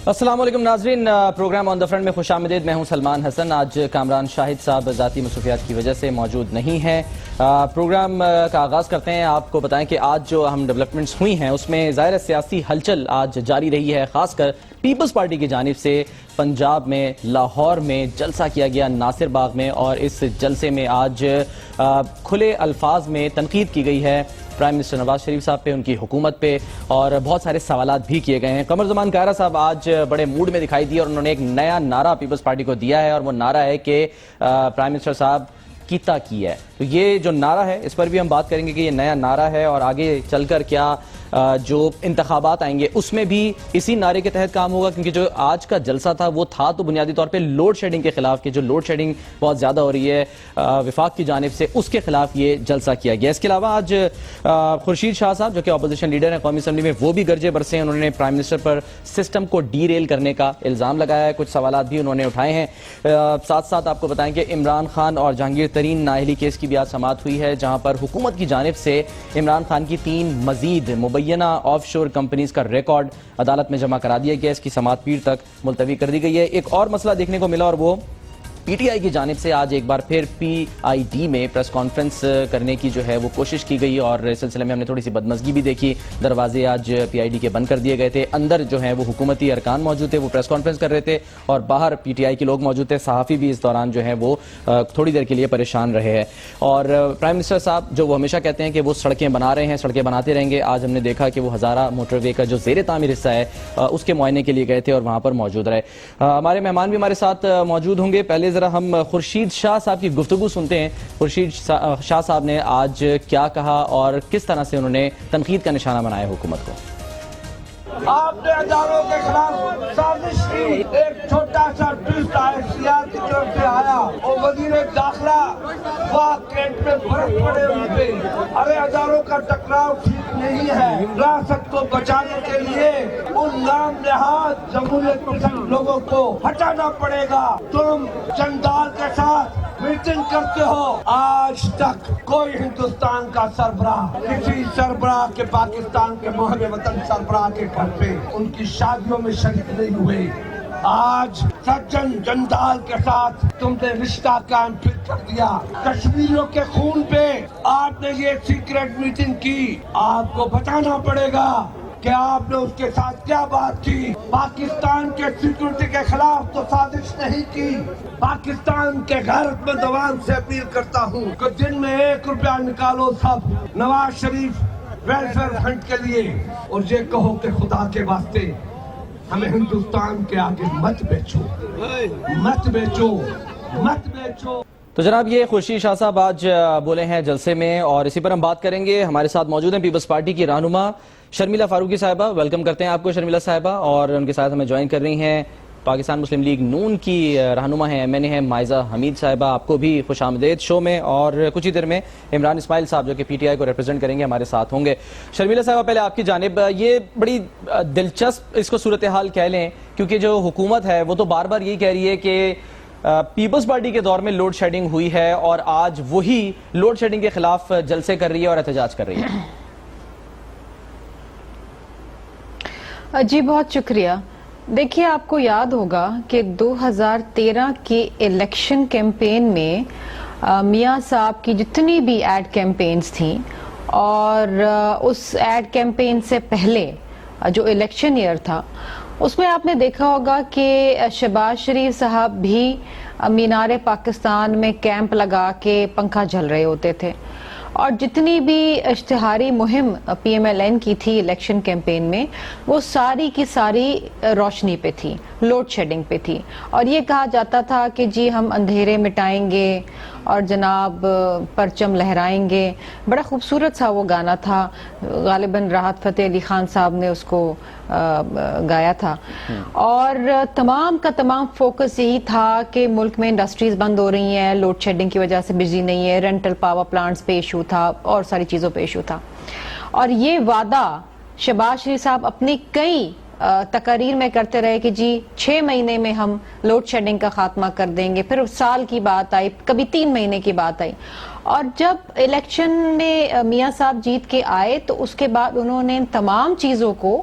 السلام علیکم ناظرین، پروگرام آن دا فرنٹ میں خوش آمدید۔ میں ہوں سلمان حسن۔ آج کامران شاہد صاحب ذاتی مصروفیات کی وجہ سے موجود نہیں ہیں۔ پروگرام کا آغاز کرتے ہیں۔ آپ کو بتائیں کہ آج جو اہم ڈیولپمنٹس ہوئی ہیں اس میں ظاہر سیاسی ہلچل آج جاری رہی ہے، خاص کر پیپلز پارٹی کی جانب سے پنجاب میں لاہور میں جلسہ کیا گیا ناصر باغ میں، اور اس جلسے میں آج کھلے الفاظ میں تنقید کی گئی ہے پرائم منسٹر نواز شریف صاحب پہ، ان کی حکومت پہ، اور بہت سارے سوالات بھی کیے گئے ہیں۔ قمر زمان کائرہ صاحب آج بڑے موڈ میں دکھائی دی اور انہوں نے ایک نیا نعرہ پیپلز پارٹی کو دیا ہے، اور وہ نعرہ ہے کہ پرائم منسٹر صاحب کیتا کی ہے۔ تو یہ جو نعرہ ہے اس پر بھی ہم بات کریں گے کہ یہ نیا نعرہ ہے، اور آگے چل کر کیا جو انتخابات آئیں گے اس میں بھی اسی نعرے کے تحت کام ہوگا، کیونکہ جو آج کا جلسہ تھا وہ تھا تو بنیادی طور پہ لوڈ شیڈنگ کے خلاف، کہ جو لوڈ شیڈنگ بہت زیادہ ہو رہی ہے وفاق کی جانب سے، اس کے خلاف یہ جلسہ کیا گیا۔ اس کے علاوہ آج خورشید شاہ صاحب جو کہ اپوزیشن لیڈر ہیں قومی اسمبلی میں، وہ بھی گرجے برسے ہیں۔ انہوں نے پرائم منسٹر پر سسٹم کو ڈی ریل کرنے کا الزام لگایا ہے، کچھ سوالات بھی انہوں نے اٹھائے ہیں۔ ساتھ ساتھ آپ کو بتائیں کہ عمران خان اور جہانگیر ترین نااہلی کیس کی بھی آج سماعت ہوئی ہے، جہاں پر حکومت کی جانب سے عمران خان کی 3 مزید مبینہ آف شور کمپنیز کا ریکارڈ عدالت میں جمع کرا دیا گیا۔ اس کی سماعت پیر تک ملتوی کر دی گئی ہے۔ ایک اور مسئلہ دیکھنے کو ملا، اور وہ پی ٹی آئی کی جانب سے آج ایک بار پھر پی آئی ڈی میں پریس کانفرنس کرنے کی جو ہے وہ کوشش کی گئی، اور اس سلسلے میں ہم نے تھوڑی سی بدمزگی بھی دیکھی۔ دروازے آج پی آئی ڈی کے بند کر دیے گئے تھے، اندر جو ہیں وہ حکومتی ارکان موجود تھے، وہ پریس کانفرنس کر رہے تھے، اور باہر پی ٹی آئی کے لوگ موجود تھے۔ صحافی بھی اس دوران جو ہیں وہ تھوڑی دیر کے لیے پریشان رہے ہیں۔ اور پرائم منسٹر صاحب جو وہ ہمیشہ کہتے ہیں کہ وہ سڑکیں بنا رہے ہیں، سڑکیں بناتے رہیں گے، آج ہم نے دیکھا کہ وہ ہزارہ موٹر وے کا جو زیر تعمیر حصہ ہے اس کے معائنے کے لیے گئے تھے اور وہاں پر موجود رہے۔ ہمارے مہمان بھی ہمارے ساتھ موجود ہوں گے۔ پہلے ذرا ہم خورشید شاہ صاحب کی گفتگو سنتے ہیں۔ خورشید شاہ صاحب نے آج کیا کہا اور کس طرح سے انہوں نے تنقید کا نشانہ بنایا حکومت کو۔ آپ نے اداروں کے خلاف سازش کی، ایک چھوٹا سا ٹویسٹ ICR کی طرف سے آیا، اور وزیر داخلہ واہ کیٹ میں برف پڑے ان پہ۔ ارے اداروں کا ٹکراؤ ٹھیک نہیں ہے، ریاست کو بچانے کے لیے ان نام نہاد جمہوریت پسند لوگوں کو ہٹانا پڑے گا۔ تم جندال کے ساتھ میٹنگ کرتے ہو، آج تک کوئی ہندوستان کا سربراہ کسی سربراہ کے پاکستان کے محب وطن سربراہ کے گھر پہ ان کی شادیوں میں شریک نہیں ہوئے۔ آج سجن جندال کے ساتھ تم نے رشتہ قائم پھر کر دیا۔ کشمیریوں کے خون پہ آپ نے یہ سیکریٹ میٹنگ کی، آپ کو بتانا پڑے گا کہ آپ نے اس کے ساتھ کیا بات کی۔ پاکستان کے سیکورٹی کے خلاف تو سازش نہیں کی۔ پاکستان کے غیرت مند عوام سے اپیل کرتا ہوں کہ دن میں 1 روپیہ نکالو سب نواز شریف ویلفیئر فنڈ کے لیے، اور یہ کہو کہ خدا کے واسطے ہمیں ہندوستان کے آگے مت بیچو، مت بیچو، مت بیچو۔ تو جناب یہ خورشید شاہ صاحب آج بولے ہیں جلسے میں، اور اسی پر ہم بات کریں گے۔ ہمارے ساتھ موجود ہیں پیپلز پارٹی کی رہنما شرمیلا فاروقی صاحبہ۔ ویلکم کرتے ہیں آپ کو شرمیلا صاحبہ، اور ان کے ساتھ ہمیں جوائن کر رہی ہیں پاکستان مسلم لیگ نون کی رہنما ہیں MNA ہیں مائزہ حمید صاحبہ۔ آپ کو بھی خوش آمدید شو میں، اور کچھ ہی دیر میں عمران اسماعیل صاحب جو کہ PTI کو ریپرزینٹ کریں گے ہمارے ساتھ ہوں گے۔ شرمیلا صاحبہ پہلے آپ کی جانب، یہ بڑی دلچسپ اس کو صورتحال کہہ لیں، کیونکہ جو حکومت ہے وہ تو بار بار یہی کہہ رہی ہے کہ پیپلز پارٹی کے دور میں لوڈ شیڈنگ ہوئی ہے، اور آج وہی لوڈ شیڈنگ کے خلاف جلسے کر رہی ہے اور احتجاج کر رہی ہے۔ جی بہت شکریہ۔ دیکھیے آپ کو یاد ہوگا کہ 2013 کے الیکشن کیمپین میں میاں صاحب کی جتنی بھی ایڈ کیمپینز تھیں، اور اس ایڈ کیمپین سے پہلے جو الیکشن ایئر تھا اس میں آپ نے دیکھا ہوگا کہ شہباز شریف صاحب بھی مینار پاکستان میں کیمپ لگا کے پنکھا جھل رہے ہوتے تھے، اور جتنی بھی اشتہاری مہم PMLN کی تھی الیکشن کیمپین میں، وہ ساری کی ساری روشنی پہ تھی، لوڈ شیڈنگ پہ تھی، اور یہ کہا جاتا تھا کہ جی ہم اندھیرے مٹائیں گے اور جناب پرچم لہرائیں گے۔ بڑا خوبصورت سا وہ گانا تھا، غالباً راحت فتح علی خان صاحب نے اس کو گایا تھا، اور تمام کا تمام فوکس یہی تھا کہ ملک میں انڈسٹریز بند ہو رہی ہیں، لوڈ شیڈنگ کی وجہ سے بجلی نہیں ہے، رینٹل پاور پلانٹس پہ ایشو تھا، اور ساری چیزوں پہ ایشو تھا۔ اور یہ وعدہ شہباز شریف صاحب اپنی کئی تقاریر میں کرتے رہے کہ جی 6 مہینے میں ہم لوڈ شیڈنگ کا خاتمہ کر دیں گے، پھر سال کی بات آئی، کبھی 3 مہینے کی بات آئی، اور جب الیکشن میں میاں صاحب جیت کے آئے تو اس کے بعد انہوں نے تمام چیزوں کو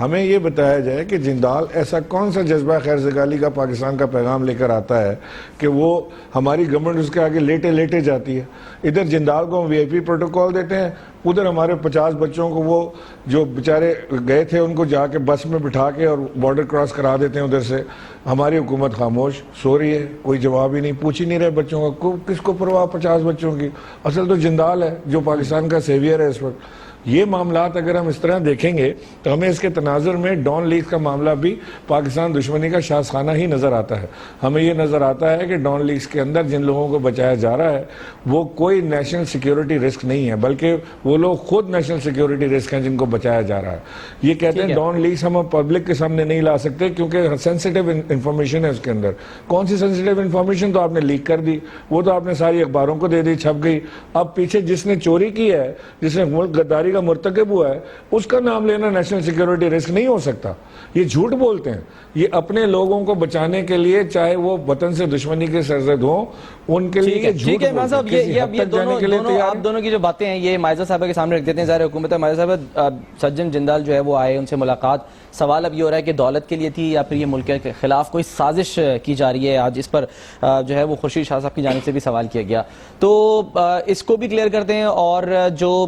ہمیں یہ بتایا جائے کہ جندال ایسا کون سا جذبہ خیر سگالی کا پاکستان کا پیغام لے کر آتا ہے کہ وہ ہماری گورنمنٹ اس کے آگے لیٹے جاتی ہے. ادھر جندال کو ہم وی آئی پی پروٹوکول دیتے ہیں, ادھر ہمارے 50 بچوں کو وہ جو بیچارے گئے تھے ان کو جا کے بس میں بٹھا کے اور بارڈر کراس کرا دیتے ہیں ادھر سے. ہماری حکومت خاموش سو رہی ہے, کوئی جواب ہی نہیں, پوچھ ہی نہیں رہے بچوں کا. کس کو پرواہ 50 بچوں کی؟ اصل تو جندال ہے جو پاکستان کا سیویئر ہے اس وقت. یہ معاملات اگر ہم اس طرح دیکھیں گے تو ہمیں اس کے تناظر میں ڈان لیگز کا معاملہ بھی پاکستان دشمنی کا شاذخانہ ہی نظر آتا ہے. ہمیں یہ نظر آتا ہے کہ ڈان لیگز کے اندر جن لوگوں کو بچایا جا رہا ہے وہ کوئی نیشنل سیکیورٹی رسک نہیں ہے, بلکہ وہ لوگ خود نیشنل سیکیورٹی رسک ہیں جن کو بچایا جا رہا ہے. یہ کہتے ہیں ڈان لیگز ہم پبلک کے سامنے نہیں لا سکتے کیونکہ سینسیٹیو انفارمیشن ہے اس کے اندر. کون سی سینسیٹیو انفارمیشن؟ تو آپ نے لیک کر دی, وہ تو آپ نے ساری اخباروں کو دے دی, چھپ گئی. اب پیچھے جس نے چوری کی ہے, جس نے ملک غداری کا مرتکب ہوا ہے, اس کا نام لینا نیشنل سیکیورٹی رسک نہیں ہو سکتا. یہ جھوٹ بولتے ہیں. یہ اپنے لوگوں کو بچانے کے لیے, چاہے وہ وطن سے دشمنی کے سرزد ہوں, ان کے لیے ٹھیک ہے عمران صاحب, یہ آپ دونوں کی جو باتیں ہیں یہ مائزہ صاحبہ کے سامنے رکھ دیتے ہیں. ظاہر حکومت ہے مائزہ صاحبہ, سجن جندال جو ہے وہ آئے, ان سے ملاقات. سوال اب یہ ہو رہا ہے کہ دولت کے لیے تھی یا پھر یہ ملک کے خلاف کوئی سازش کی جا رہی ہے. آج اس پر جو ہے وہ خورشید شاہ صاحب کی جانب سے بھی سوال کیا گیا, تو اس کو بھی کلیئر کرتے ہیں, اور جو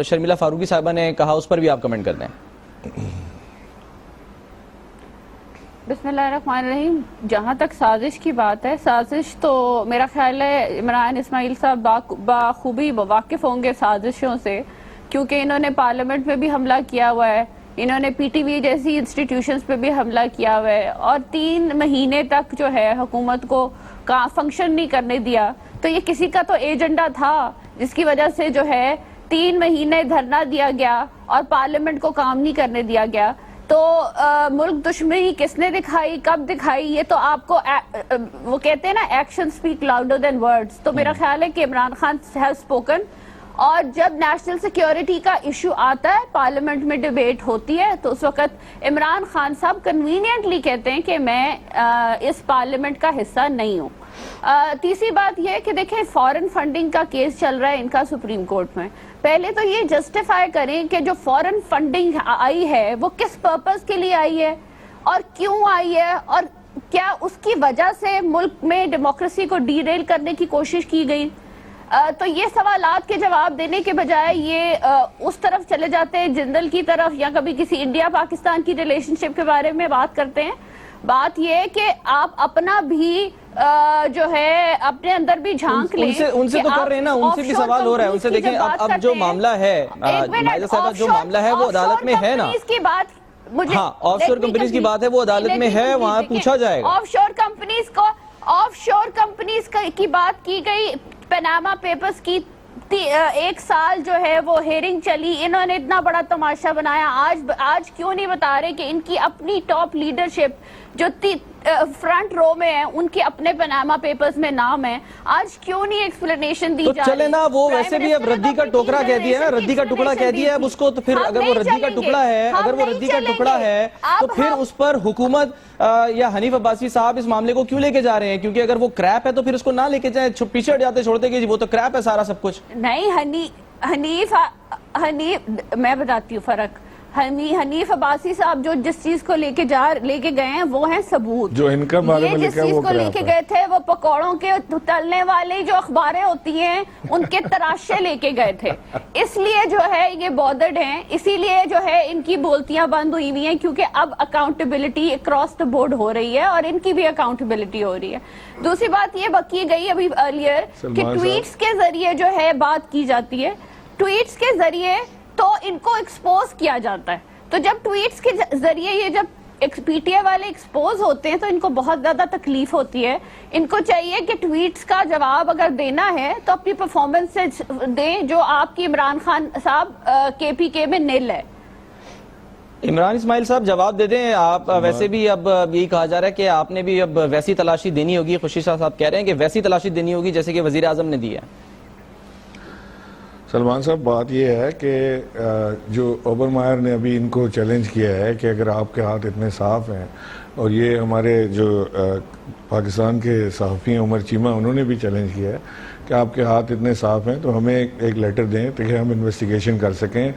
شرمیلا فاروقی صاحبہ نے کہا اس پر بھی آپ کمنٹ کر دیں. بسم اللہ الرحمن الرحیم. جہاں تک سازش کی بات ہے, سازش تو میرا خیال ہے عمران اسماعیل صاحب بخوبی واقف ہوں گے سازشوں سے, کیونکہ انہوں نے پارلیمنٹ میں بھی حملہ کیا ہوا ہے, انہوں نے پی ٹی وی جیسی انسٹیٹیوشنز پہ بھی حملہ کیا ہوا ہے, اور 3 مہینے تک جو ہے حکومت کو فنکشن نہیں کرنے دیا. تو یہ کسی کا تو ایجنڈا تھا جس کی وجہ سے جو ہے 3 مہینے دھرنا دیا گیا اور پارلیمنٹ کو کام نہیں کرنے دیا گیا. تو ملک دشمنی کس نے دکھائی, کب دکھائی, یہ تو آپ کو وہ کہتے ہیں نا action speak louder than words. تو میرا خیال ہے کہ عمران خان ہیو اسپوکن, اور جب نیشنل سیکیورٹی کا ایشو آتا ہے, پارلیمنٹ میں ڈیبیٹ ہوتی ہے, تو اس وقت عمران خان صاحب کنوینئنٹلی کہتے ہیں کہ میں اس پارلیمنٹ کا حصہ نہیں ہوں. تیسری بات یہ ہے کہ دیکھیں فورن فنڈنگ کا کیس چل رہا ہے ان کا سپریم کورٹ میں. پہلے تو یہ جسٹیفائی کریں کہ جو فورن فنڈنگ آئی ہے وہ کس پرپز کے لیے آئی ہے اور کیوں آئی ہے, اور کیا اس کی وجہ سے ملک میں ڈیموکریسی کو ڈی ریل کرنے کی کوشش کی گئی. تو یہ سوالات کے جواب دینے کے بجائے یہ اس طرف چلے جاتے ہیں جندل کی طرف, یا کبھی کسی انڈیا پاکستان کی ریلیشن شپ کے بارے میں بات کرتے ہیں. بات یہ ہے کہ آپ اپنا بھی جو ہے اپنے اندر بھی جھانک لیں. ان سے تو کر رہے ہیں نا, ان سے بھی سوال ہو رہا ہے. ان سے دیکھیں اب جو معاملہ ہے مائزہ صاحبہ, جو معاملہ ہے وہ عدالت میں ہے نا. ہاں, آف شور کمپنیز کی بات ہے, وہ عدالت میں ہے, وہاں پوچھا جائے گا. آف شور کمپنیز کی بات کی گئی, پیناما پیپرز کی 1 سال جو ہے وہ ہیرنگ چلی, انہوں نے اتنا بڑا تماشا بنایا. آج کیوں نہیں بتا رہے کہ ان کی اپنی ٹاپ لیڈرشپ جو فرنٹ رو میں ہے, ان کے اپنے پیناما پیپرز میں نام ہے, آج کیوں نہیں ایکسپلینیشن دی جا رہی؟ تو چلے نا, وہ ویسے بھی اب ردی کا ٹوکرا کہہ دیا ہے, ردی کا ٹکڑا کہہ دیا ہے اب اس کو. تو پھر اگر وہ ردی کا ٹکڑا ہے, تو پھر اس پر حکومت یا حنیف عباسی صاحب اس معاملے کو کیوں لے کے جا رہے ہیں؟ کیونکہ اگر وہ کریپ ہے تو پھر اس کو نہ لے کے جائیں, پیچھے ہٹ جاتے, چھوڑتے کہ وہ تو کریپ ہے سارا سب کچھ. نہیں, حنیف میں بتاتی ہوں فرق. حنیف عباسی صاحب جو جس چیز کو لے کے گئے ہیں وہ ہیں ثبوت. جو ان کا بارے میں لکھا ہے وہ جس چیز کو لے کے گئے تھے وہ پکوڑوں کے تلنے والے جو اخباریں ہوتی ہیں ان کے تراشے لے کے گئے تھے. اس لیے جو ہے یہ بودرڈ ہیں, اسی لیے جو ہے ان کی بولتیاں بند ہوئی ہوئی ہیں, کیونکہ اب اکاؤنٹیبلٹی اکراس دا بورڈ ہو رہی ہے اور ان کی بھی اکاؤنٹیبلٹی ہو رہی ہے. دوسری بات یہ بکی گئی ابھی ارلیئر کہ ٹویٹس کے ذریعے جو ہے بات کی جاتی ہے, ٹویٹس کے ذریعے تو ان کو ایکسپوز کیا جاتا ہے. تو جب ٹویٹس کے ذریعے یہ جب پی ٹی آئی والے ایکسپوز ہوتے ہیں تو ان کو بہت زیادہ تکلیف ہوتی ہے. ان کو چاہیے کہ ٹویٹس کا جواب اگر دینا ہے تو اپنی پرفارمنس سے دیں, جو آپ کی عمران خان صاحب کے پی کے میں نل ہے. عمران اسماعیل صاحب جواب دے دیں آپ. ویسے بھی اب یہی کہا جا رہا ہے کہ آپ نے بھی اب ویسی تلاشی دینی ہوگی. خورشید شاہ صاحب کہہ رہے ہیں کہ ویسی تلاشی دینی ہوگی جیسے کہ وزیر اعظم نے دی ہے. سلمان صاحب, بات یہ ہے کہ جو اوبر مائر نے ابھی ان کو چیلنج کیا ہے کہ اگر آپ کے ہاتھ اتنے صاف ہیں, اور یہ ہمارے جو پاکستان کے صحافی ہیں عمر چیمہ, انہوں نے بھی چیلنج کیا ہے کہ آپ کے ہاتھ اتنے صاف ہیں تو ہمیں ایک لیٹر دیں تاکہ ہم انویسٹیگیشن کر سکیں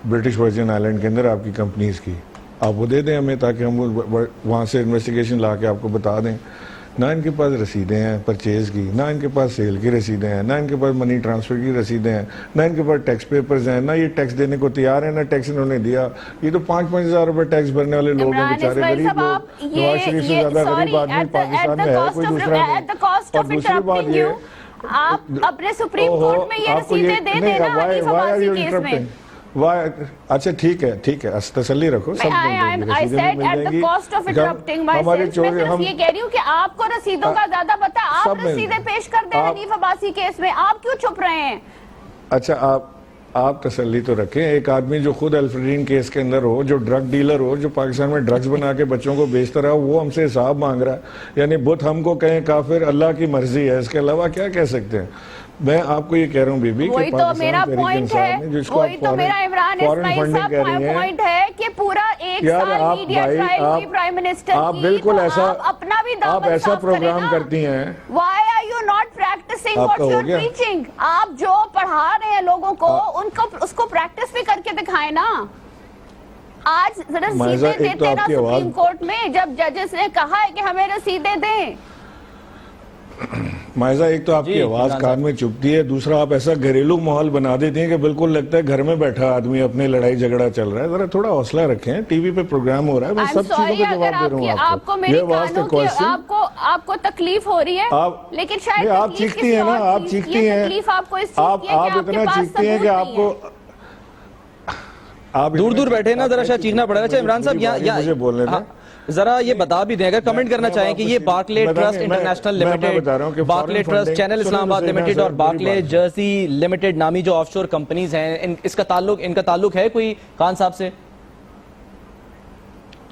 برٹش ورجن آئلینڈ کے اندر آپ کی کمپنیز کی. آپ وہ دے دیں ہمیں تاکہ ہم وہاں سے انویسٹیگیشن لا کے آپ کو بتا دیں. نہ ان کے پاس رسیدیں ہیں پرچیز کی, نہ ان کے پاس سیل کی رسیدیں ہیں, نہ ان کے پاس منی ٹرانسفر کی رسیدیں ہیں, نہ ان کے پاس ٹیکس پیپرز ہیں, نہ یہ ٹیکس دینے کو تیار ہیں, نہ ٹیکس انہوں نے دیا. یہ تو 5-5 ہزار روپے ٹیکس بھرنے والے لوگ ہیں بیچارے غریب لوگ. نواز شریف سے زیادہ غریب آدمی پاکستان میں ہے کوئی دوسرا نہیں. اور دوسری بات یہ آپ اپنے سپریم کورٹ میں یہ رسیدیں دے دیں نا حنیف عباسی کیس میں. اچھا ٹھیک ہے تسلی رکھو, سب ہماری چوری. ہم یہ کہہ رہی ہوں کہ آپ کو رسیدوں کا زیادہ پتا, آپ رسیدیں پیش کر دیں حنیف عباسی کیس میں, آپ کیوں چھپ رہے ہیں؟ اچھا آپ تسلی تو رکھیں. ایک آدمی جو خود الفریڈین کیس کے اندر ہو, جو ڈرگ ڈیلر ہو, جو پاکستان میں ڈرگز بنا کے بچوں کو بیچتا رہا, وہ ہم سے حساب مانگ رہا ہے. یعنی بت ہم کو کہیں کافر, اللہ کی مرضی ہے, اس کے علاوہ کیا کہہ سکتے ہیں؟ میں آپ کو یہ کہہ رہا ہوں بی بی, وہی تو میرا پوائنٹ ہے, وہی تو میرا عمران اسماعیل صاحب کا پوائنٹ ہے کہ پورا ایک سال میڈیا ٹرائل ہوئی پرائم منسٹر کی, آپ بالکل ایسا اپنا بھی دامن آپ ایسا صاف کریں پروگرام نا. کرتی ہیں. Why are you not practicing what you are preaching? آپ جو پڑھا رہے ہیں لوگوں کو, ان کو اس کو پریکٹس بھی کر کے دکھائیں نا. آج رسیدیں دیتے نا سپریم کورٹ میں, جب ججز نے کہا ہے کہ ہمیں رسیدیں دیں. مائزہ, ایک تو آپ کی آواز کان میں چپتی ہے, دوسرا آپ ایسا گھریلو ماحول بنا دیتے ہیں کہ بالکل لگتا ہے گھر میں بیٹھا آدمی اپنے لڑائی جھگڑا چل رہا ہے. ذرا تھوڑا حوصلہ رکھیں, ٹی وی پہ پروگرام ہو رہا ہے, میں سب چیزوں کا جواب دے رہا ہوں آپ کو. میری کانوں کی آپ کو تکلیف ہو رہی ہے, لیکن شاید آپ چیختی ہیں نا, آپ چیختی ہیں, تکلیف آپ کو اس چیز کی ہے کہ آپ کے پاس چیختی ہیں کہ آپ کو دور بیٹھے نا, ذرا شاید چیخنا پڑے گا. اچھا عمران صاحب مجھے بولنے دیں, ذرا یہ بتا بھی دیں, اگر کمنٹ کرنا چاہیں کہ یہ Barclay trust international limited, Barclay trust channel Islamabad limited اور بارکلے جرسی لمیٹڈ نامی جو آف شور کمپنیز ہیں, ان کا تعلق ہے کوئی خان صاحب سے؟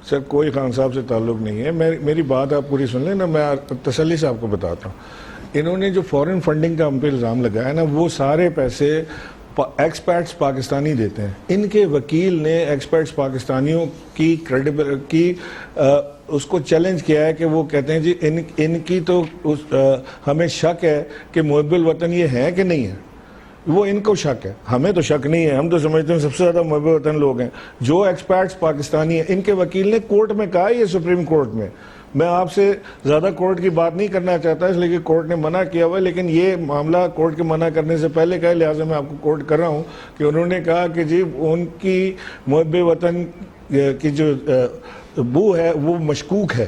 سر کوئی خان صاحب سے تعلق نہیں ہے. میری بات آپ پوری سن لیں نا, میں تسلی سے آپ کو بتاتا ہوں. انہوں نے جو فورن فنڈنگ کا ہم پہ الزام لگایا نا, وہ سارے پیسے ایکسپیرٹس پاکستانی دیتے ہیں. ان کے وکیل نے ایکسپیرٹس پاکستانیوں کی کی اس کو چیلنج کیا ہے کہ وہ کہتے ہیں جی ان کی تو ہمیں شک ہے کہ محب الوطن یہ ہیں کہ نہیں ہیں. وہ ان کو شک ہے, ہمیں تو شک نہیں ہے. ہم تو سمجھتے ہیں سب سے زیادہ محب وطن لوگ ہیں جو ایکسپرٹس پاکستانی ہیں. ان کے وکیل نے کورٹ میں کہا, یہ سپریم کورٹ میں, میں آپ سے زیادہ کورٹ کی بات نہیں کرنا چاہتا اس لیے کہ کورٹ نے منع کیا ہوا ہے, لیکن یہ معاملہ کورٹ کے منع کرنے سے پہلے کا ہے, لہٰذا میں آپ کو کوٹ کر رہا ہوں کہ انہوں نے کہا کہ جی ان کی محب وطن کی جو بو ہے وہ مشکوک ہے,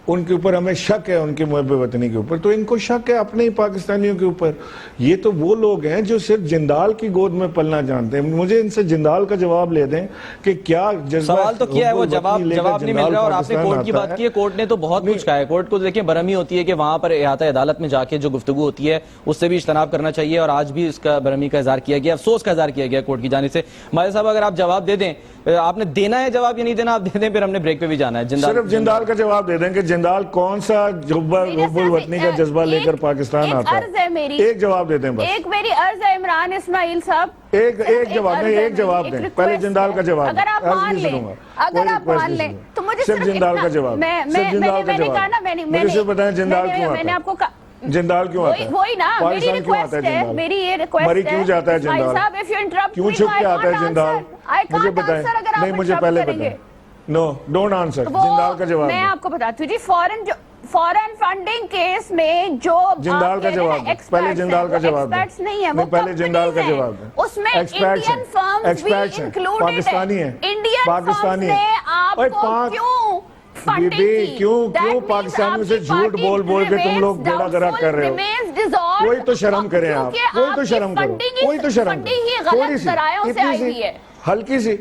ان کے اوپر ہمیں شک ہے, ان کے محب وطنی کے اوپر. تو ان کو شک ہے اپنے ہی پاکستانیوں کے اوپر. یہ تو وہ لوگ ہیں جو صرف جندال کی گود میں پلنا جانتے ہیں. مجھے ان سے جندال کا جواب لے دیں کہ کیا جذبہ, سوال تو کیا ہے, وہ جواب نہیں مل رہا. اور آپ نے کورٹ کی بات کی ہے, کورٹ نے تو بہت کچھ کہا ہے. کورٹ کو دیکھیں برہمی ہوتی ہے کہ وہاں پر احاطہ عدالت میں جا کے جو گفتگو ہوتی ہے اس سے بھی اجتناب کرنا چاہیے, اور آج بھی اس کا برہمی کا اظہار کیا گیا, افسوس کا اظہار کیا گیا کورٹ کی جانب سے. ماجد صاحب اگر آپ جواب دے دیں, آپ نے دینا ہے جواب یا نہیں دینا, آپ دے دیں, پھر ہم نے بریک پہ بھی جانا ہے. صرف جندال کا جواب دے دیں کہ جندال کون سا حب الوطنی کا جذبہ لے کر پاکستان آتا ہے. ایک جواب دے دیں بس. ایک میری عرض ہے عمران اسماعیل صاحب, ایک جواب نہیں, ایک جواب دیں. پہلے جندال کا جواب اگر آپ مان لیں تو مجھے صرف جندال کا جواب, صرف جندال کا جواب. مجھے صرف بتائیں جندال کیوں آتا ہے, جندال کیوں آتا ہے, وہی نا میری ریکویسٹ ہے, میری یہ ریکویسٹ ہے. مری کیوں جاتا ہے جندال, کیوں چھپ کے آتا ہے جندال, مجھے بتائیں. نہیں مجھے پہلے بتائیں. نو ڈونٹ آنسر, جندال کا جواب. میں آپ کو بتاتی ہوں جی, فورن فنڈنگ کیس میں جو جندال کا جواب دیں, پہلے جندال کا جواب دیں. پہلے جندال کا جواب دیں. اس میں انڈین فرمز بھی انکلوڈڈ ہیں, انڈین فرمز نے آپ کو کیوں پاکستانیوں سے جھوٹ بول کے تم لوگ بیڑا گرک کر رہے ہو. کوئی تو شرم کریں آپ, کوئی تو شرم کرو, کوئی تو شرم کرو. تھوڑی سی, اتنی سی, ہلکی سی,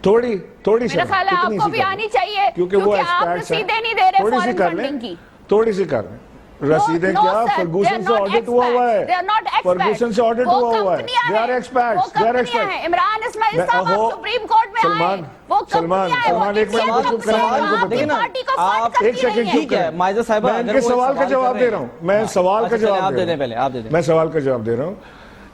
تھوڑی میرا خیال ہے آپ کو بھی آنی چاہیے, کیونکہ آپ رسیدیں نہیں دے رہے فورن فنڈنگ کی. تھوڑی سی کر لیں. رسیدیں کیا, فرگوسن سے آڈٹ ہوا ہوا ہے, فرگوسن سے آڈٹ ہوا ہوا ہے. They are experts, they are experts. Imran اسماعیل صاحب آپ سپریم کورٹ میں آئے, وہ سلمان ایک منٹ چپ کریں, آپ ایک سیکنڈ چپ کریں. مائزہ صاحبہ میں ان کے سوال کا جواب دے رہا ہوں, میں سوال کا جواب دے رہا ہوں, میں سوال کا جواب دے رہا ہوں.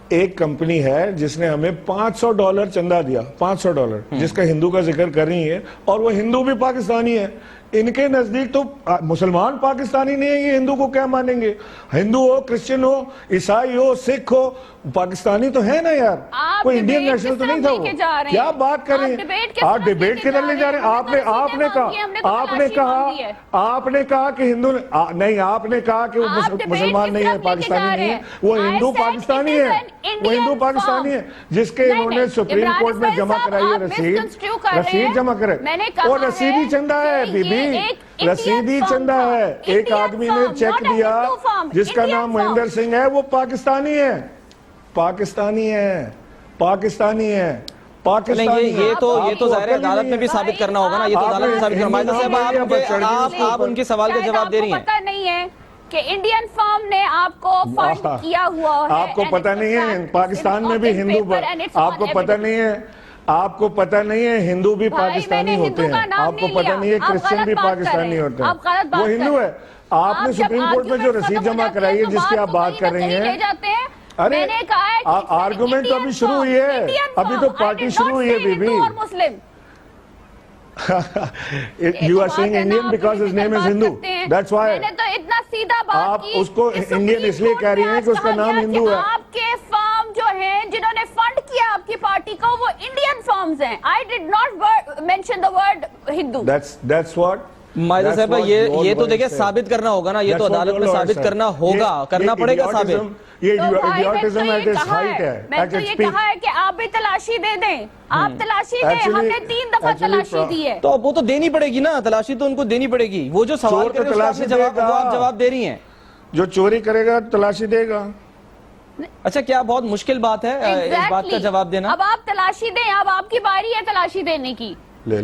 ایک کمپنی ہے جس نے ہمیں $500 چندہ دیا, $500, جس کا ہندو کا ذکر کر رہی ہے, اور وہ ہندو بھی پاکستانی ہے. ان کے نزدیک تو مسلمان پاکستانی نہیں ہے, یہ ہندو کو کیا مانیں گے؟ ہندو ہو, کرسچن ہو, عیسائی ہو, سکھ ہو, پاکستانی تو ہے نا یار, کوئی انڈین نیشنل تو نہیں تھا وہ. کیا بات کر رہے ہیں آپ؟ ڈیبیٹ کدھر لے جا رہے ہیں؟ آپ نے کہا کہ ہندو نہیں, آپ نے کہا کہ وہ مسلمان نہیں ہے, پاکستانی نہیں ہے, وہ ہندو پاکستانی ہے, وہ ہندو پاکستانی ہے جس کے انہوں نے سپریم کورٹ میں جمع کرائی ہے رسید جمع کرے, اور رسیدی چندہ ہے بی بی, رسیدی چندہ ہے. ایک آدمی نے چیک دیا جس کا نام مہندر سنگھ ہے, وہ پاکستانی ہے, پاکستانی ہے, پاکستانی ہے, پاکستانی. یہ تو ظاہر ہے عدالت میں بھی ثابت کرنا ہوگا نا, یہ تو عدالت میں ثابت کرنا ہے. آپ ان کے سوال کا جواب دے رہی ہیں. پتہ نہیں ہے کہ انڈین فرم نے آپ کو فنڈ کیا ہوا ہے, آپ کو پتہ نہیں ہے پاکستان میں بھی ہندو, آپ کو پتہ نہیں ہے, آپ کو پتہ نہیں ہے ہندو بھی پاکستانی ہوتے ہیں, آپ کو پتہ نہیں ہے کرسچن بھی پاکستانی ہوتے ہیں, وہ ہندو ہے. آپ نے سپریم کورٹ میں جو رسید جمع کرائی ہے جس کی آپ بات کر رہی ہیں, ارے آرگومنٹ تو ابھی شروع ہوئی ہے, ابھی تو پارٹی شروع ہوئی ہے بی بی. You are saying Indian because his name is Hindu. That's why. آپ اس کو انڈین اس لیے کہہ رہی ہیں کہ اس کا نام ہندو ہے. آپ کے فرم جو ہیں جنہوں نے فنڈ کیا آپ کی پارٹی کو, وہ انڈین فرمز ہیں. I did not mention the word Hindu. That's what. مائدہ صاحبہ یہ تو دیکھیں ثابت کرنا ہوگا نا, یہ تو عدالت میں ثابت کرنا ہوگا, کرنا پڑے گا ثابت. یہ ایڈیوٹزم ایٹ اٹس ہائٹ ہے. میں تو یہ کہا ہے کہ آپ بھی تلاشی دے دیں, آپ تلاشی دیں, ہم نے 3 دفعہ تلاشی دی ہے. تو وہ تو دینی پڑے گی نا, تلاشی تو ان کو دینی پڑے گی. وہ جو سوال کر رہے ہیں آپ جواب دے رہی ہیں. جو چوری کرے گا تلاشی دے گا. اچھا کیا بہت مشکل بات ہے اس بات کا جواب دینا؟ اب آپ تلاشی دیں, اب آپ کی باری ہے تلاشی دینے کی. لے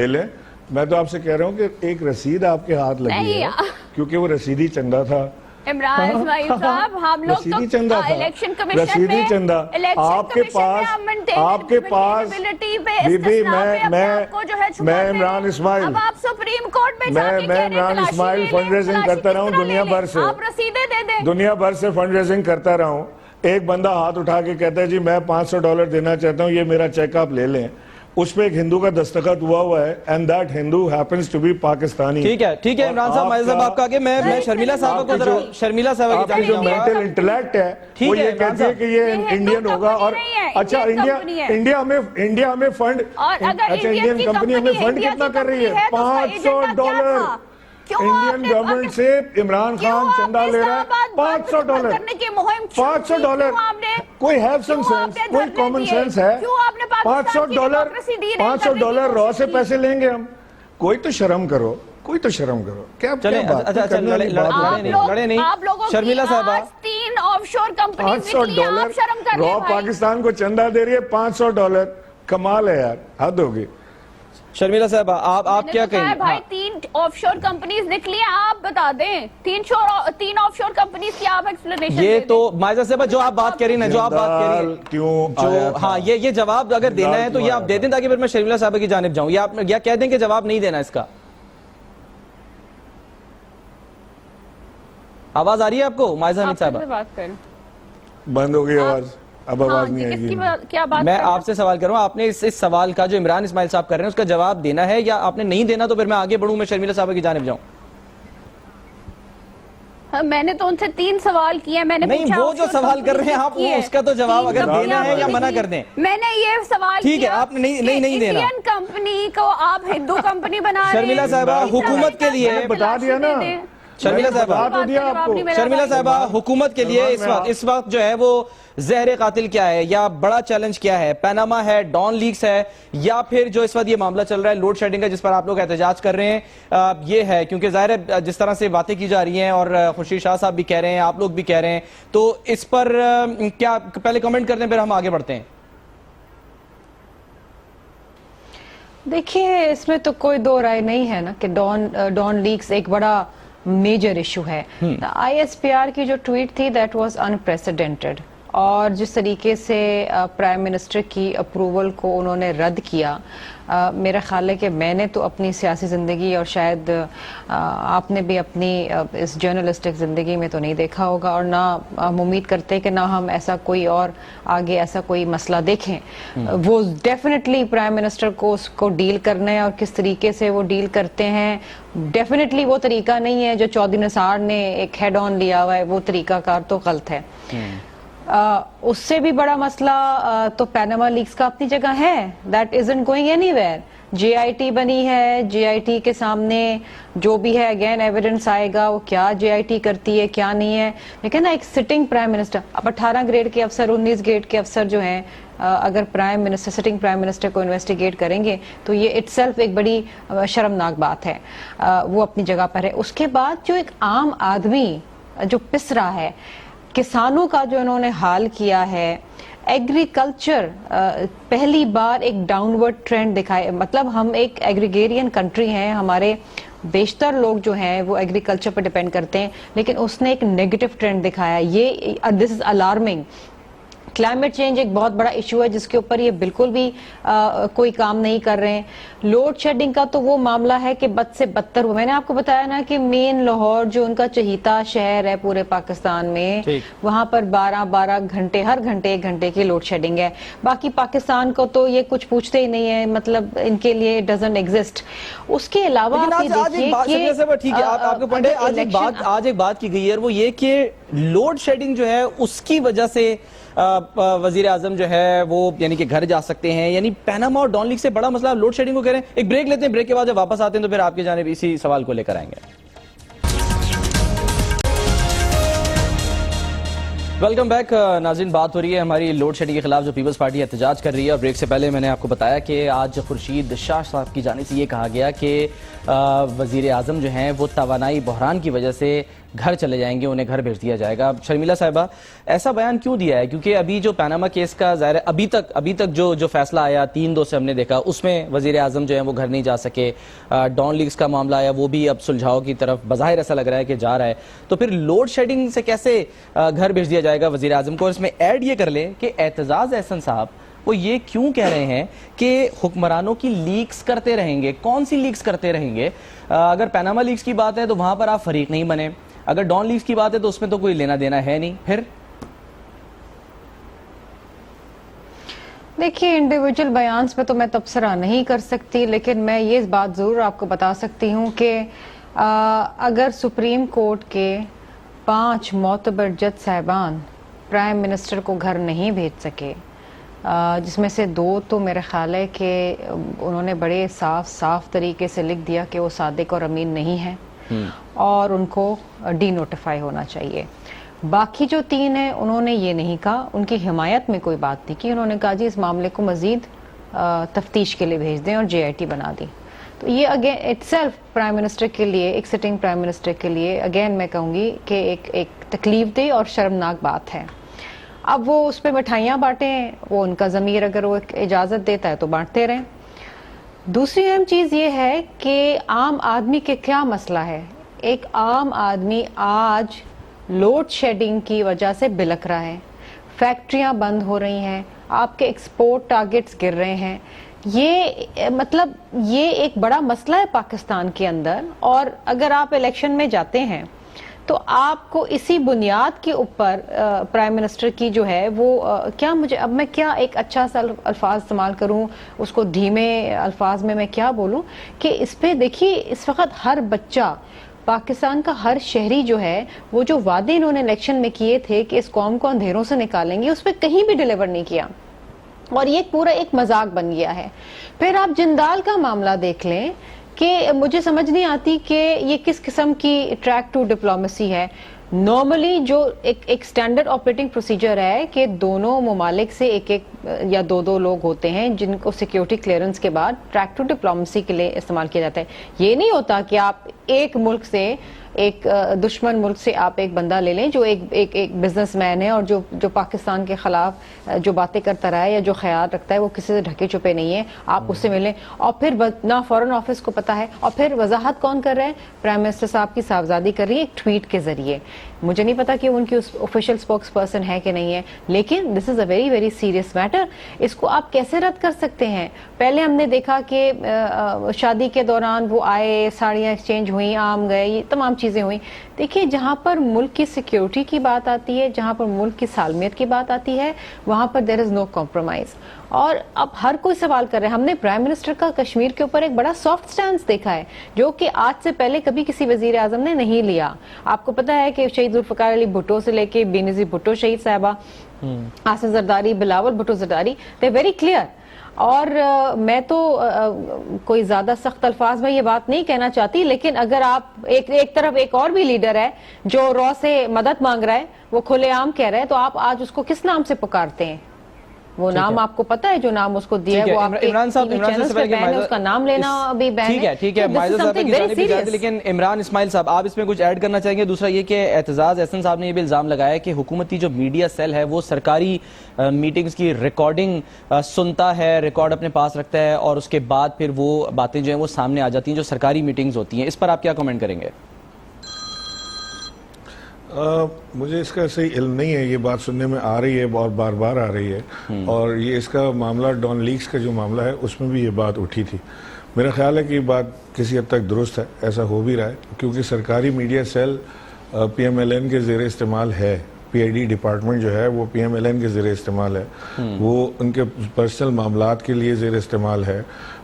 لے. میں تو آپ سے کہہ رہا ہوں کہ ایک رسید آپ کے ہاتھ لگی ہے, کیونکہ وہ رسیدی چندہ تھا. عمران اسماعیل صاحب, ہم لوگ تو الیکشن کمیشن میں آپ کے پاس بی بی, میں عمران اسماعیل, اب آپ سپریم کورٹ میں میں عمران اسماعیل فنڈ ریزنگ کرتا رہا ہوں دنیا بھر سے, آپ رسیدیں دے دیں. دنیا بھر سے فنڈ ریزنگ کرتا رہا ہوں. ایک بندہ ہاتھ اٹھا کے کہتا ہے جی میں $500 دینا چاہتا ہوں, یہ میرا چیک آپ لے لیں. اس پہ ایک ہندو کا دستخط ہوا ہے, and that Hindu happens to be Pakistani. ٹھیک ہے عمران صاحب, مائدہ صاحب آپ کا کہ میں شرمیلا صاحبہ کو ذرا, شرمیلا صاحبہ کی جو مینٹل انٹلیکٹ ہے وہ یہ کہتی ہے کہ یہ انڈین ہوگا. اور اچھا انڈیا ہمیں فنڈ, اچھا انڈین کمپنی ہمیں فنڈ کتنا کر رہی ہے؟ $500. انڈین گورنمنٹ سے عمران خان چندہ لے رہا ہے $500. کوئی ہیو سم سینس, کوئی کامن سینس ہے؟ $500 رو سے پیسے لیں گے ہم. کوئی تو شرم کرو, کوئی تو شرم کرو. کیا اچھا لڑے نہیں شرمیلا صاحبہ. 3 آف شور کمپنیز نکلی, آپ شرم کر رہے ہیں. رو پاکستان کو چندہ دے رہی ہے $500. کمال ہے یار, حد ہوگی. شرمیلا صاحبہ آپ کیا کہیں؟ بھائی 3 آف شور کمپنیز نکلی ہیں, آپ بتا دیں 3 آف شور کمپنیز کی آپ ایکسپلینیشن. یہ تو مائدہ صاحبہ جو آپ بات کر رہی ہیں, جو آپ بات کر رہی ہیں, کیوں ہاں یہ جواب اگر دینا ہے تو یہ آپ دے دیں تاکہ پھر میں شرمیلا صاحبہ کی جانب جاؤں, یا کہہ دیں کہ جواب نہیں دینا اس کا. آواز آ رہی ہے آپ کو مائدہ حمید صاحبہ؟ بند ہو گئی آواز, اب آواز نہیں آئے گی. میں آپ سے سوال کروں, آپ نے اس سوال کا جو عمران اسماعیل صاحب کر رہے ہیں اس کا جواب دینا ہے, یا آپ نے نہیں دینا تو پھر میں آگے بڑھوں, میں شرمیلا صاحبہ کی جانب جاؤں؟ میں نے تو ان سے 3 سوال کیے, میں نے نہیں وہ جو سوال کر رہے ہیں آپ, اس کا تو جواب اگر دینا ہے یا منع کر دیں. میں نے یہ سوال ٹھیک ہے, آپ نے نہیں دینا. انڈین کمپنی کو آپ ہندو کمپنی بنا رہے ہیں. شرمیلا صاحبہ حکومت کے لیے بتا دیا نا, شرمیلا صاحبہ حکومت کے لیے اس وقت جو ہے وہ زہر قاتل کیا ہے, یا بڑا چیلنج کیا ہے؟ پیناما ہے, ڈان لیکس ہے, یا پھر جو اس وقت یہ معاملہ چل رہا ہے لوڈ شیڈنگ کا جس پر آپ لوگ احتجاج کر رہے ہیں, یہ ہے؟ کیونکہ ظاہر ہے جس طرح سے باتیں کی جا رہی ہیں, اور خورشید شاہ صاحب بھی کہہ رہے ہیں, آپ لوگ بھی کہہ رہے ہیں, تو اس پر کیا پہلے کمنٹ کر دیں پھر ہم آگے بڑھتے ہیں. دیکھیے اس میں تو کوئی دو رائے نہیں ہے نا کہ ڈان لیکس ایک بڑا میجر ایشو ہے. آئی ایس پی آر کی جو ٹویٹ تھی دیٹ واز انپریسیڈنٹڈ, اور جس طریقے سے پرائم منسٹر کی اپروول کو انہوں نے رد کیا، میرا خیال ہے کہ میں نے تو اپنی سیاسی زندگی اور شاید آپ نے بھی اپنی اس جرنلسٹک زندگی میں تو نہیں دیکھا ہوگا، اور نہ ہم امید کرتے کہ نہ ہم ایسا کوئی اور آگے ایسا کوئی مسئلہ دیکھیں۔ وہ ڈیفینیٹلی پرائم منسٹر کو اس کو ڈیل کرنا ہے، اور کس طریقے سے وہ ڈیل کرتے ہیں ڈیفینیٹلی وہ طریقہ نہیں ہے جو چودھری نثار نے ایک ہیڈ آن لیا ہوا ہے، وہ طریقہ کار تو غلط ہے۔ اس سے بھی بڑا مسئلہ تو پیناما لیکس کا اپنی جگہ ہے، that isn't going any where. J I T بنی ہے، جے آئی ٹی کے سامنے جو بھی ہے اگین ایویڈنس آئے گا وہ کیا جے آئی ٹی کرتی ہے کیا نہیں ہے، لیکن نا ایک سٹنگ پرائم منسٹر، اب 18 گریڈ کے افسر 19 گریڈ کے افسر جو ہیں اگر prime minister sitting prime minister کو انویسٹیگیٹ کریں گے تو یہ اٹ سیلف ایک بڑی شرمناک بات ہے، وہ اپنی جگہ پر ہے۔ اس کے بعد جو ایک عام آدمی جو پس رہا ہے، کسانوں کا جو انہوں نے حال کیا ہے، ایگریکلچر پہلی بار ایک ڈاؤن ورڈ ٹرینڈ دکھائے، مطلب ہم ایک ایگریگیرین کنٹری ہیں، ہمارے بیشتر لوگ جو ہیں وہ ایگریکلچر پر ڈیپینڈ کرتے ہیں، لیکن اس نے ایک نیگیٹو ٹرینڈ دکھایا، یہ دس از الارمنگ۔ کلائمیٹ چینج ایک بہت بڑا ایشو ہے جس کے اوپر یہ بالکل بھی کوئی کام نہیں کر رہے ہیں۔ لوڈ شیڈنگ کا تو وہ معاملہ ہے کہ بد سے بدتر ہوا، میں نے آپ کو بتایا نا کہ مین لاہور جو ان کا چہیتا شہر ہے پورے پاکستان میں، وہاں پر 12 گھنٹے ہر گھنٹے 1 گھنٹے کی لوڈ شیڈنگ ہے۔ باقی پاکستان کو تو یہ کچھ پوچھتے ہی نہیں ہے، مطلب ان کے لیے ڈزنٹ ایگزسٹ۔ اس کے علاوہ آج ایک بات کی گئی ہے، وہ یہ کہ لوڈ شیڈنگ جو ہے اس کی وجہ سے وزیر اعظم جو ہے وہ یعنی کہ گھر جا سکتے ہیں، یعنی پیناما اور ڈان لیک سے بڑا مسئلہ لوڈ شیڈنگ کو کہہ رہے ہیں۔ ایک بریک لیتے ہیں، بریک کے بعد جب واپس آتے ہیں تو پھر آپ کی جانب اسی سوال کو لے کر آئیں گے۔ ویلکم بیک ناظرین، بات ہو رہی ہے ہماری لوڈ شیڈنگ کے خلاف جو پیپلز پارٹی احتجاج کر رہی ہے، اور بریک سے پہلے میں نے آپ کو بتایا کہ آج خورشید شاہ صاحب کی جانب سے یہ کہا گیا کہ وزیر اعظم جو ہیں وہ توانائی بحران کی وجہ سے گھر چلے جائیں گے، انہیں گھر بھیج دیا جائے گا۔ شرمیلا صاحبہ، ایسا بیان کیوں دیا ہے؟ کیونکہ ابھی جو پیناما کیس کا ظاہر ہے ابھی تک جو فیصلہ آیا 3-2 سے ہم نے دیکھا، اس میں وزیر اعظم جو ہیں وہ گھر نہیں جا سکے۔ ڈان لیکس کا معاملہ آیا، وہ بھی اب سلجھاؤ کی طرف بظاہر ایسا لگ رہا ہے کہ جا رہا ہے، تو پھر لوڈ شیڈنگ سے کیسے گھر بھیج دیا جائے گا وزیر اعظم کو؟ اور اس میں ایڈ یہ کر لیں کہ اعتزاز احسن صاحب وہ یہ کیوں کہہ رہے ہیں کہ حکمرانوں کی لیکس کرتے رہیں گے؟ کون سی لیکس کرتے رہیں گے؟ اگر پیناما لیکس کی بات ہے تو وہاں پر آپ فریق نہیں بنے، اگر ڈان لیکس کی بات ہے تو اس میں تو کوئی لینا دینا ہے نہیں۔ پھر دیکھیے انڈیویجول بیانز پہ تو میں تبصرہ نہیں کر سکتی، لیکن میں یہ بات ضرور آپ کو بتا سکتی ہوں کہ اگر سپریم کورٹ کے 5 معتبر جج صاحبان پرائم منسٹر کو گھر نہیں بھیج سکے، جس میں سے 2 تو میرا خیال ہے کہ انہوں نے بڑے صاف طریقے سے لکھ دیا کہ وہ صادق اور امین نہیں ہیں اور ان کو ڈی نوٹیفائی ہونا چاہیے۔ باقی جو 3 ہیں انہوں نے یہ نہیں کہا، ان کی حمایت میں کوئی بات نہیں کی، انہوں نے کہا جی اس معاملے کو مزید تفتیش کے لیے بھیج دیں اور جے آئی ٹی بنا دی۔ تو یہ again it self prime minister کے لیے، ایک سٹنگ پرائم منسٹر کے لیے اگین میں کہوں گی کہ ایک تکلیف دہ اور شرمناک بات ہے۔ اب وہ اس پہ مٹھائیاں بانٹیں، وہ ان کا ضمیر اگر وہ اجازت دیتا ہے تو بانٹتے رہیں۔ دوسری اہم چیز یہ ہے کہ عام آدمی کے کیا مسئلہ ہے۔ ایک عام آدمی آج لوڈ شیڈنگ کی وجہ سے بلک رہا ہے، فیکٹریاں بند ہو رہی ہیں، آپ کے ایکسپورٹ ٹارگٹس گر رہے ہیں، یہ مطلب یہ ایک بڑا مسئلہ ہے پاکستان کے اندر۔ اور اگر آپ الیکشن میں جاتے ہیں تو آپ کو اسی بنیاد کے اوپر پرائم منسٹر کی جو ہے وہ کیا اب میں کیا ایک اچھا سا الفاظ استعمال کروں، اس کو دھیمے الفاظ میں کیا بولوں کہ اس پہ دیکھیے اس وقت ہر بچہ پاکستان کا ہر شہری جو ہے وہ جو وعدے انہوں نے الیکشن میں کیے تھے کہ اس قوم کو اندھیروں سے نکالیں گے، اس پہ کہیں بھی ڈیلیور نہیں کیا، اور یہ پورا ایک مذاق بن گیا ہے۔ پھر آپ جندال کا معاملہ دیکھ لیں کہ مجھے سمجھ نہیں آتی کہ یہ کس قسم کی ٹریک ٹو ڈپلومیسی ہے۔ نارملی جو ایک سٹینڈرڈ آپریٹنگ پروسیجر ہے کہ دونوں ممالک سے ایک یا 2 لوگ ہوتے ہیں جن کو سیکیورٹی کلیئرنس کے بعد ٹریک ٹو ڈپلومیسی کے لیے استعمال کیا جاتا ہے۔ یہ نہیں ہوتا کہ آپ ایک ملک سے، ایک دشمن ملک سے آپ ایک بندہ لے لیں جو ایک بزنس مین ہے اور جو پاکستان کے خلاف جو باتیں کرتا رہا ہے یا جو خیال رکھتا ہے وہ کسی سے ڈھکے چھپے نہیں ہے، آپ اس سے ملیں۔ اور پھر نہ فورن آفس کو پتا ہے، اور پھر وضاحت کون کر رہا ہے؟ پرائم منسٹر صاحب کی صاحبزادی کر رہی ہے ایک ٹویٹ کے ذریعے۔ مجھے نہیں پتا کہ ان کی آفیشیل اسپوکس پرسن ہے کہ نہیں ہے, لیکن this is a very very serious matter. اس کو آپ کیسے رد کر سکتے ہیں؟ پہلے ہم نے دیکھا کہ شادی کے دوران وہ آئے, ساڑیاں ایکسچینج ہوئیں, عام گئے, یہ تمام چیزیں ہوئیں. دیکھیے جہاں پر ملک کی سیکیورٹی کی بات آتی ہے, جہاں پر ملک کی سالمیت کی بات آتی ہے, وہاں پر دیر از نو کمپرومائز. اور اب ہر کوئی سوال کر رہے ہیں. ہم نے پرائم منسٹر کا کشمیر کے اوپر ایک بڑا سافٹ سٹینس دیکھا ہے جو کہ آج سے پہلے کبھی کسی وزیر اعظم نے نہیں لیا. آپ کو پتا ہے کہ شہید ذوالفقار علی بھٹو سے لے کے بینظیر بھٹو شہید صاحبہ, Asif Zardari, Bilawal Bhutto Zardari, they very clear. اور میں تو کوئی زیادہ سخت الفاظ میں یہ بات نہیں کہنا چاہتی, لیکن اگر آپ ایک طرف ایک اور بھی لیڈر ہے جو رو سے مدد مانگ رہا ہے, وہ کھلے عام کہہ رہا ہے, تو آپ آج اس کو کس نام سے پکارتے ہیں؟ وہ نام آپ کو پتا ہے جو نام اس کو دیا ہے, وہ آپ کے چینلز پہ بین ہے, اس کا نام لینا بھی بین ہے. ٹھیک ہے مائزہ صاحب کی جانب بھی جاتے, لیکن عمران اسماعیل صاحب آپ اس میں کچھ ایڈ کرنا چاہیں گے؟ دوسرا یہ کہ اعتزاز احسن صاحب نے یہ بھی الزام لگایا کہ حکومتی جو میڈیا سیل ہے وہ سرکاری میٹنگز کی ریکارڈنگ سنتا ہے, ریکارڈ اپنے پاس رکھتا ہے, اور اس کے بعد پھر وہ باتیں جو ہیں وہ سامنے آ جاتی ہیں جو سرکاری میٹنگز ہوتی ہیں. اس پر آپ کیا کمنٹ کریں گے؟ مجھے اس کا صحیح علم نہیں ہے, یہ بات سننے میں آ رہی ہے اور بار بار آ رہی ہے, اور یہ اس کا معاملہ ڈان لیکس کا جو معاملہ ہے اس میں بھی یہ بات اٹھی تھی. میرا خیال ہے کہ یہ بات کسی حد تک درست ہے, ایسا ہو بھی رہا ہے, کیونکہ سرکاری media cell P M L N کے زیر استعمال ہے. پی آئی ڈی ڈپارٹمنٹ جو ہے وہ پی ایم ایل این کے زیر استعمال ہے, وہ ان کے پرسنل معاملات کے لیے زیر استعمال ہے,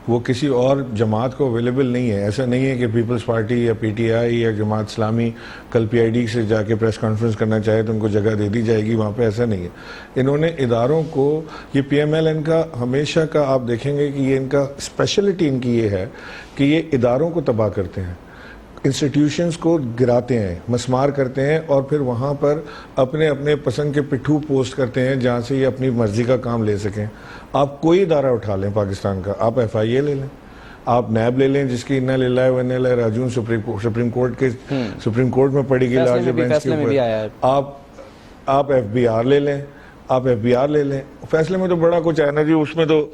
وہ کسی اور جماعت کو اویلیبل نہیں ہے. ایسا نہیں ہے کہ پیپلز پارٹی یا پی ٹی آئی یا جماعت اسلامی کل پی آئی ڈی سے جا کے پریس کانفرنس کرنا چاہے تو ان کو جگہ دے دی جائے گی وہاں پہ, ایسا نہیں ہے. انہوں نے اداروں کو, یہ پی ایم ایل این کا ہمیشہ کا آپ دیکھیں گے کہ یہ ان کا اسپیشلٹی ان کی یہ ہے کہ یہ اداروں کو تباہ کرتے ہیں, انسٹیٹیوشنز کو گراتے ہیں, مسمار کرتے ہیں, اور پھر وہاں پر اپنے اپنے پسند کے پٹھو پوسٹ کرتے ہیں جہاں سے یہ اپنی مرضی کا کام لے سکیں. آپ کوئی ادارہ اٹھا لیں پاکستان کا, آپ ایف آئی اے لے لیں, آپ نیب لے لیں جس کی انا للہ و انا الیہ راجعون سپریم کورٹ میں پڑی گئی لارجر بینچ کے اوپر, آپ ایف بی آر لے لیں, آپ ایف بی آر لے لیں. فیصلے میں تو بڑا کچھ آیا نا جی, اس میں تو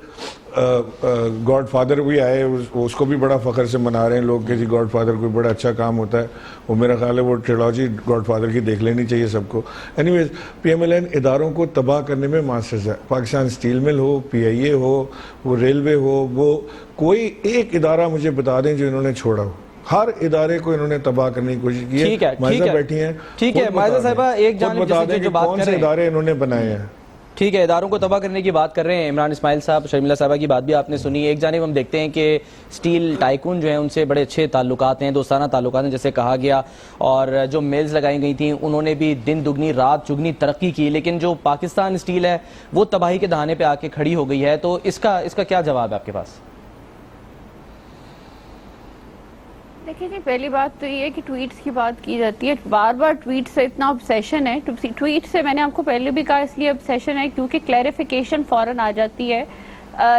گاڈ فادر بھی آئے, اس کو بھی بڑا فخر سے منا رہے ہیں لوگ کہ جی گاڈ فادر کوئی بڑا اچھا کام ہوتا ہے. وہ میرا خیال ہے وہ ٹریلوجی گاڈ فادر کی دیکھ لینی چاہیے سب کو. اینی ویز پی ایم ایل این اداروں کو تباہ کرنے میں ماسٹرز ہے. پاکستان اسٹیل مل ہو, پی آئی اے ہو, وہ ریلوے ہو, وہ کوئی ایک ادارہ مجھے بتا دیں جو انہوں نے چھوڑا ہو. ہر ادارے کو انہوں نے تباہ کرنے کی کوشش کی ہے. مائزہ بیٹھی ہیں, ٹھیک ہے مائزہ صاحبہ, ایک جانب بتا دیں کہ کون سے ادارے انہوں نے بنائے ہیں. ٹھیک ہے, اداروں کو تباہ کرنے کی بات کر رہے ہیں عمران اسماعیل صاحب. شرمیلا صاحبہ کی بات بھی آپ نے سنی. ایک جانب ہم دیکھتے ہیں کہ سٹیل ٹائکون جو ہیں ان سے بڑے اچھے تعلقات ہیں, دوستانہ تعلقات ہیں جیسے کہا گیا, اور جو میلز لگائی گئی تھیں انہوں نے بھی دن دگنی رات چگنی ترقی کی, لیکن جو پاکستان اسٹیل ہے وہ تباہی کے دہانے پہ آ کے کھڑی ہو گئی ہے. تو اس کا کیا جواب ہے آپ کے پاس؟ دیکھیں جی, پہلی بات تو یہ ہے کہ ٹویٹس کی بات کی جاتی ہے, بار بار ٹویٹ سے اتنا obsession ہے. ٹویٹ سے میں نے آپ کو پہلے بھی کہا اس لیے obsession ہے کیونکہ کلیریفیکیشن فوراً آ جاتی ہے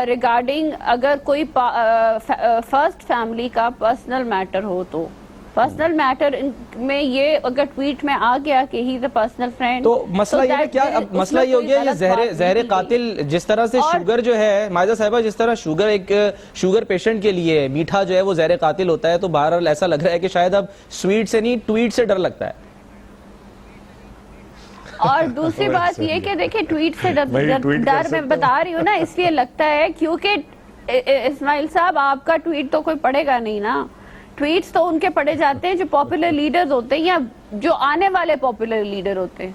ریگارڈنگ اگر کوئی فرسٹ فیملی کا پرسنل میٹر ہو. تو پرسنل میٹر میں یہ اگر ٹویٹ میں آ گیا کہ ہی از اے پرسنل فرینڈ, تو مسئلہ یہ ہے کیا, اب مسئلہ یہ ہو گیا یہ زہر قاتل, جس طرح سے شوگر جو ہے مائزہ صاحبہ, جس طرح شوگر ایک شوگر پیشنٹ کے لیے میٹھا جو ہے وہ زہر قاتل ہوتا ہے, تو بہرحال ایسا لگ رہا ہے کہ شاید اب سویٹ سے نہیں ٹویٹ سے ڈر لگتا ہے. اور دوسری بات یہ کہ دیکھیں ٹویٹ سے ڈر میں بتا رہی ہوں نا, اس لیے لگتا ہے کیونکہ اسماعیل صاحب آپ کا ٹویٹ تو کوئی پڑھے گا نہیں نا. ٹویٹس تو ان کے پڑھے جاتے ہیں جو پاپولر لیڈرز ہوتے ہیں یا جو آنے والے پاپولر لیڈر ہوتے ہیں.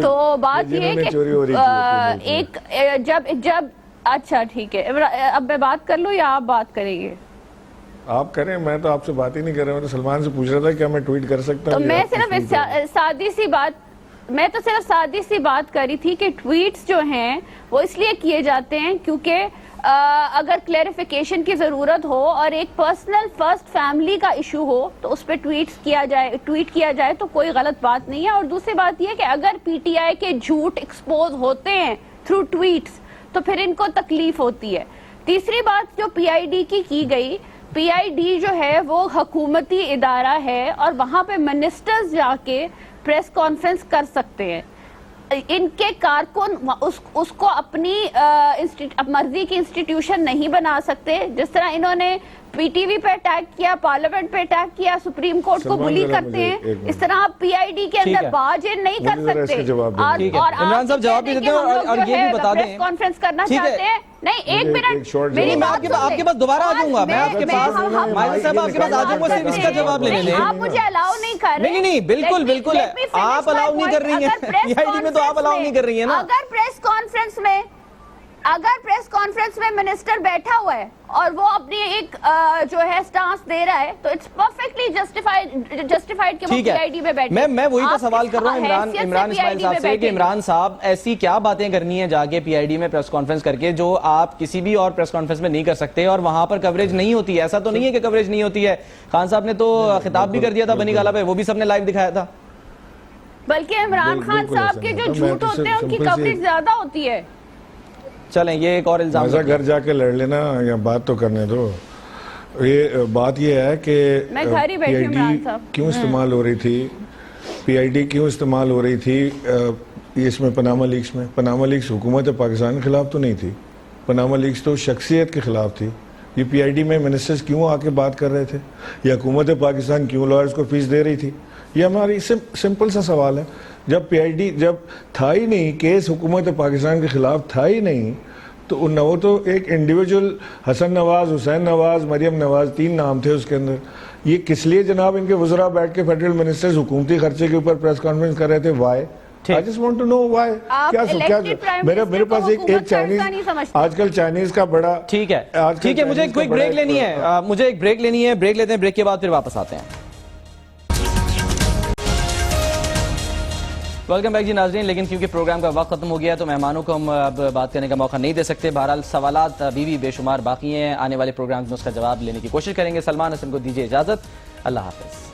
تو بات یہ ہے کہ ایک جب اچھا ٹھیک ہے, اب میں بات کر لوں یا آپ بات کریں گے؟ آپ کریں, میں تو آپ سے بات ہی نہیں کر رہا, میں تو سلمان سے پوچھ رہا تھا کیا میں ٹویٹ کر سکتا ہوں. تو میں صرف سادی سی بات کر رہی تھی کہ ٹویٹس جو ہیں وہ اس لیے کیے جاتے ہیں کیونکہ اگر کلیریفیکیشن کی ضرورت ہو اور ایک پرسنل فرسٹ فیملی کا ایشو ہو تو اس پہ ٹویٹ کیا جائے تو کوئی غلط بات نہیں ہے. اور دوسری بات یہ کہ اگر پی ٹی آئی کے جھوٹ ایکسپوز ہوتے ہیں تھرو ٹویٹس تو پھر ان کو تکلیف ہوتی ہے. تیسری بات جو پی آئی ڈی کی گئی, پی آئی ڈی جو ہے وہ حکومتی ادارہ ہے اور وہاں پہ منسٹرز جا کے پریس کانفرنس کر سکتے ہیں. ان کے کارکن اس کو اپنی مرضی کی انسٹیٹیوشن نہیں بنا سکتے. جس طرح انہوں نے پی ٹی وی پہ اٹیک کیا, پارلیمنٹ پہ اٹیک کیا, سپریم کورٹ کو بلی کرتے ہیں, اس طرح آپ پی آئی ڈی کے اندر باز نہیں کر سکتے. اور عمران صاحب جواب بھی دیتے ہیں اور یہ بھی بتا دیں کانفرنس کرنا چاہتے ہیں. نہیں ایک منٹ میری بات آپ کے پاس دوبارہ آ جاؤں گا, میں آپ کے پاس ماجد صاحب آپ کے پاس آ جاؤں گا, صرف اس کا جواب لینے دیں. آپ مجھے الاؤ نہیں کر رہے. نہیں بالکل بالکل آپ الاؤ نہیں کر رہی ہیں, پی آئی ڈی میں تو آپ الاؤ نہیں کر رہی ہیں نا. اگر پریس کانفرنس میں منسٹر بیٹھا ہوا ہے اور وہ اپنی ایک جو ہے سٹانس دے رہا ہے تو اٹس پرفیکٹلی جسٹیفائیڈ کہ وہ پی آئی ڈی میں بیٹھے. میں وہی تو سوال کر رہا ہوں عمران اسماعیل صاحب سے کہ عمران صاحب ایسی کیا باتیں کرنی ہیں جا کے پی آئی ڈی میں پریس کانفرنس کر کے جو آپ کسی بھی اور پریس کانفرنس میں نہیں کر سکتے, اور وہاں پر کوریج نہیں ہوتی ہے. ایسا تو نہیں ہے کہ کوریج نہیں ہوتی ہے. خان صاحب نے تو خطاب بھی کر دیا تھا بنی گالہ پہ, وہ بھی سب نے لائیو دکھایا تھا. بلکہ عمران خان صاحب کے جو جھوٹ ہوتے ہیں ان کی کوریج زیادہ ہوتی ہے. چلیں یہ ایک اور الزام گھر جا کے لڑ لینا یا بات تو کرنے دو. یہ بات یہ ہے کہ پی آئی ڈی کیوں استعمال ہو رہی تھی, پی آئی ڈی کیوں استعمال ہو رہی تھی اس میں پاناما لیکس میں. پاناما لیکس حکومت پاکستان کے خلاف تو نہیں تھی, پاناما لیکس تو شخصیت کے خلاف تھی. یہ پی آئی ڈی میں منسٹرز کیوں آ کے بات کر رہے تھے, یا حکومت پاکستان کیوں لائرز کو فیس دے رہی تھی, یہ ہماری سمپل سا سوال ہے. جب پی آئی ڈی جب تھا ہی نہیں, کیس حکومت پاکستان کے خلاف تھا ہی نہیں, تو وہ تو ایک انڈیویجول حسن نواز, حسین نواز, مریم نواز, 3 نام تھے اس کے اندر. یہ کس لیے جناب ان کے وزراء بیٹھ کے فیڈرل منسٹرز حکومتی خرچے کے اوپر پریس کانفرنس کر رہے تھے؟ Y? I just want to know why. میرے پاس ایک چائنیز, آج کل چائنیز کا بڑا ٹھیک ہے مجھے ایک بریک لینی ہے, مجھے ایک بریک لینی ہے, بریک لیتے ہیں, بریک کے بعد پھر واپس آتے ہیں. ویلکم بیک جی ناظرین. لیکن کیونکہ پروگرام کا وقت ختم ہو گیا تو مہمانوں کو ہم اب بات کرنے کا موقع نہیں دے سکتے. بہرحال سوالات ابھی بھی بے شمار باقی ہیں, آنے والے پروگرامز میں اس کا جواب لینے کی کوشش کریں گے. سلمان حسن کو دیجیے اجازت, اللہ حافظ.